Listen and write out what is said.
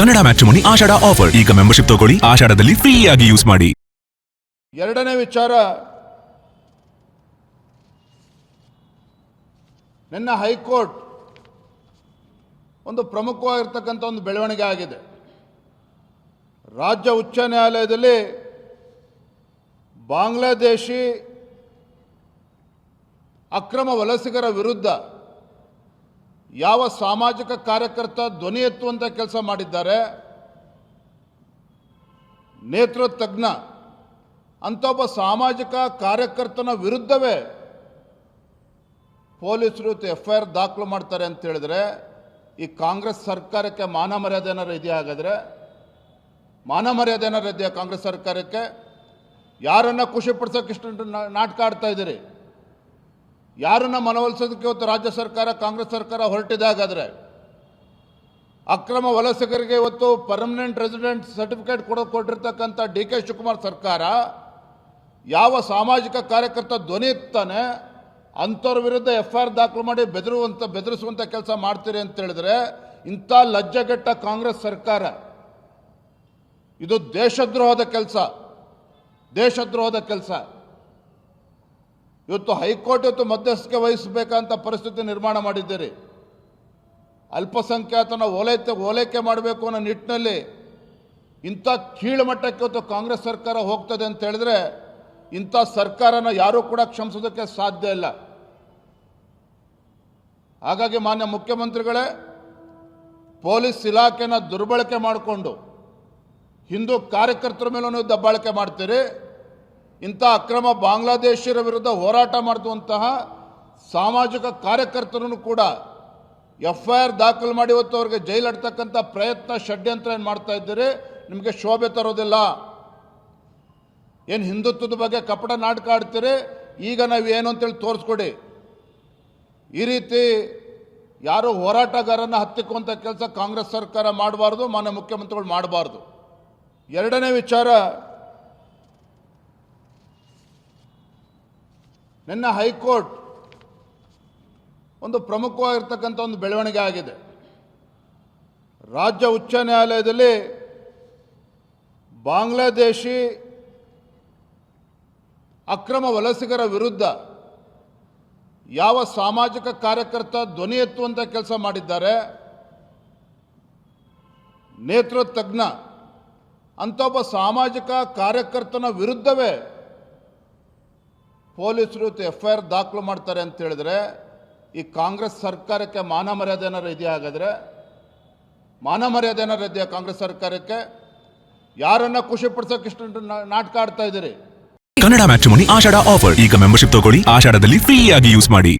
Kannada matrimony ಆಷಾಢ offer. ಈಗ membership ತಗೊಳ್ಳಿ, ಆಷಾಢದಲ್ಲಿ free ಆಗಿ ಯೂಸ್ ಮಾಡಿ. ಎರಡನೇ ವಿಚಾರ, ನಿನ್ನ ಹೈಕೋರ್ಟ್ ಒಂದು ಪ್ರಮುಖವಾಗಿರ್ತಕ್ಕಂಥ ಒಂದು ಬೆಳವಣಿಗೆ ಆಗಿದೆ. ರಾಜ್ಯ ಉಚ್ಚ ನ್ಯಾಯಾಲಯದಲ್ಲಿ ಬಾಂಗ್ಲಾದೇಶಿ ಅಕ್ರಮ ವಲಸಿಗರ ವಿರುದ್ಧ ಯಾವ ಸಾಮಾಜಿಕ ಕಾರ್ಯಕರ್ತ ಧ್ವನಿ ಎತ್ತುವಂಥ ಕೆಲಸ ಮಾಡಿದ್ದಾರೆ, ನೇತೃತ್ವ ತಜ್ಞ ಅಂತ ಒಬ್ಬ ಸಾಮಾಜಿಕ ಕಾರ್ಯಕರ್ತನ ವಿರುದ್ಧವೇ ಪೊಲೀಸರು FIR ದಾಖಲು ಮಾಡ್ತಾರೆ ಅಂತ ಹೇಳಿದ್ರೆ, ಈ ಕಾಂಗ್ರೆಸ್ ಸರ್ಕಾರಕ್ಕೆ ಮಾನ ಮರ್ಯಾದೆ ಏನಾರು ಇದೆಯಾ? ಹಾಗಾದರೆ ಮಾನ ಮರ್ಯಾದೆ ಏನಾರು ಇದೆಯಾ ಕಾಂಗ್ರೆಸ್ ಸರ್ಕಾರಕ್ಕೆ? ಯಾರನ್ನ ಖುಷಿ ಪಡಿಸೋಕೆ ಇಷ್ಟು ನಾಟಕ ಆಡ್ತಾ ಇದ್ದೀರಿ? ಯಾರನ್ನ ಮನವೊಲಿಸೋದಕ್ಕೆ ಇವತ್ತು ರಾಜ್ಯ ಸರ್ಕಾರ, ಕಾಂಗ್ರೆಸ್ ಸರ್ಕಾರ ಹೊರಟಿದೆ? ಹಾಗಾದರೆ ಅಕ್ರಮ ವಲಸಿಗರಿಗೆ ಇವತ್ತು ಪರ್ಮನೆಂಟ್ ರೆಸಿಡೆಂಟ್ ಸರ್ಟಿಫಿಕೇಟ್ ಕೊಟ್ಟಿರ್ತಕ್ಕಂಥ DK ಶಿವಕುಮಾರ್ ಸರ್ಕಾರ ಯಾವ ಸಾಮಾಜಿಕ ಕಾರ್ಯಕರ್ತ ಧ್ವನಿ ಎತ್ತಾನೆ ಅಂಥವ್ರ ವಿರುದ್ಧ FIR ದಾಖಲು ಮಾಡಿ ಬೆದರಿಸುವಂಥ ಕೆಲಸ ಮಾಡ್ತೀರಿ ಅಂತ ಹೇಳಿದ್ರೆ, ಇಂಥ ಲಜ್ಜೆಗೆಟ್ಟ ಕಾಂಗ್ರೆಸ್ ಸರ್ಕಾರ ಇದು ದೇಶದ್ರೋಹದ ಕೆಲಸ, ದೇಶದ್ರೋಹದ ಕೆಲಸ. ಇವತ್ತು ಹೈಕೋರ್ಟ್ ಇವತ್ತು ಮಧ್ಯಸ್ಥಿಕೆ ವಹಿಸಬೇಕಂತ ಪರಿಸ್ಥಿತಿ ನಿರ್ಮಾಣ ಮಾಡಿದ್ದೀರಿ. ಅಲ್ಪಸಂಖ್ಯಾತನ ಓಲೈಕೆ ಮಾಡಬೇಕು ಅನ್ನೋ ನಿಟ್ಟಿನಲ್ಲಿ ಇಂಥ ಕೀಳು ಮಟ್ಟಕ್ಕೆ ಇವತ್ತು ಕಾಂಗ್ರೆಸ್ ಸರ್ಕಾರ ಹೋಗ್ತದೆ ಅಂತ ಹೇಳಿದ್ರೆ, ಇಂಥ ಸರ್ಕಾರನ ಯಾರೂ ಕೂಡ ಕ್ಷಮಿಸೋದಕ್ಕೆ ಸಾಧ್ಯ ಇಲ್ಲ. ಹಾಗಾಗಿ ಮಾನ್ಯ ಮುಖ್ಯಮಂತ್ರಿಗಳೇ, ಪೊಲೀಸ್ ಇಲಾಖೆನ ದುರ್ಬಳಕೆ ಮಾಡಿಕೊಂಡು ಹಿಂದೂ ಕಾರ್ಯಕರ್ತರ ಮೇಲೂ ನೀವು ದಬ್ಬಾಳಿಕೆ ಮಾಡ್ತೀರಿ. ಇಂಥ ಅಕ್ರಮ ಬಾಂಗ್ಲಾದೇಶಿಯರ ವಿರುದ್ಧ ಹೋರಾಟ ಮಾಡುವಂತಹ ಸಾಮಾಜಿಕ ಕಾರ್ಯಕರ್ತರನ್ನು ಕೂಡ FIR ದಾಖಲು ಮಾಡಿ ಇವತ್ತು ಅವ್ರಿಗೆ ಜೈಲು ಅಡ್ತಕ್ಕಂಥ ಪ್ರಯತ್ನ, ಷಡ್ಯಂತ್ರ ಏನು ಮಾಡ್ತಾ ಇದ್ದೀರಿ? ನಿಮಗೆ ಶೋಭೆ ತರೋದಿಲ್ಲ. ಏನು ಹಿಂದುತ್ವದ ಬಗ್ಗೆ ಕಪಟ ನಾಟಕ ಆಡ್ತೀರಿ? ಈಗ ನಾವು ಏನು ಅಂತೇಳಿ ತೋರಿಸ್ಕೊಡಿ. ಈ ರೀತಿ ಯಾರು ಹೋರಾಟಗಾರನ ಹತ್ತಿಕ್ಕುವಂಥ ಕೆಲಸ ಕಾಂಗ್ರೆಸ್ ಸರ್ಕಾರ ಮಾಡಬಾರ್ದು, ಮಾನ್ಯ ಮುಖ್ಯಮಂತ್ರಿಗಳು ಮಾಡಬಾರ್ದು. ಎರಡನೇ ವಿಚಾರ, ನಿನ್ನ ಹೈಕೋರ್ಟ್ ಒಂದು ಪ್ರಮುಖವಾಗಿರ್ತಕ್ಕಂಥ ಒಂದು ಬೆಳವಣಿಗೆ ಆಗಿದೆ. ರಾಜ್ಯ ಉಚ್ಚ ನ್ಯಾಯಾಲಯದಲ್ಲಿ ಬಾಂಗ್ಲಾದೇಶಿ ಅಕ್ರಮ ವಲಸಿಗರ ವಿರುದ್ಧ ಯಾವ ಸಾಮಾಜಿಕ ಕಾರ್ಯಕರ್ತ ಧ್ವನಿ ಎತ್ತುವಂಥ ಕೆಲಸ ಮಾಡಿದ್ದಾರೆ, ನೇತೃತ್ವ ತಜ್ಞ ಅಂತ ಒಬ್ಬ ಸಾಮಾಜಿಕ ಕಾರ್ಯಕರ್ತನ ವಿರುದ್ಧವೇ ಪೊಲೀಸರು FIR ದಾಖಲು ಮಾಡ್ತಾರೆ ಅಂತ ಹೇಳಿದ್ರೆ, ಈ ಕಾಂಗ್ರೆಸ್ ಸರ್ಕಾರಕ್ಕೆ ಮಾನ ಮರ್ಯಾದೆ ಏನಾರು ಇದೆಯಾ? ಹಾಗಾದರೆ ಮಾನ ಮರ್ಯಾದೆ ಏನಾರು ಇದೆಯಾ ಕಾಂಗ್ರೆಸ್ ಸರ್ಕಾರಕ್ಕೆ? ಯಾರನ್ನ ಖುಷಿ ಪಡಿಸೋಕೆ ಇಷ್ಟು ನಾಟಕ ಆಡ್ತಾ ಇದ್ದೀರಿ? ಕನ್ನಡ ಮ್ಯಾಟ್ರಿಮೋನಿ ಆಷಾಢ ಆಫರ್. ಈಗ ಮೆಂಬರ್ಶಿಪ್ ತಗೊಳ್ಳಿ, ಆಷಾಢದಲ್ಲಿ ಫ್ರೀ ಆಗಿ ಯೂಸ್ ಮಾಡಿ.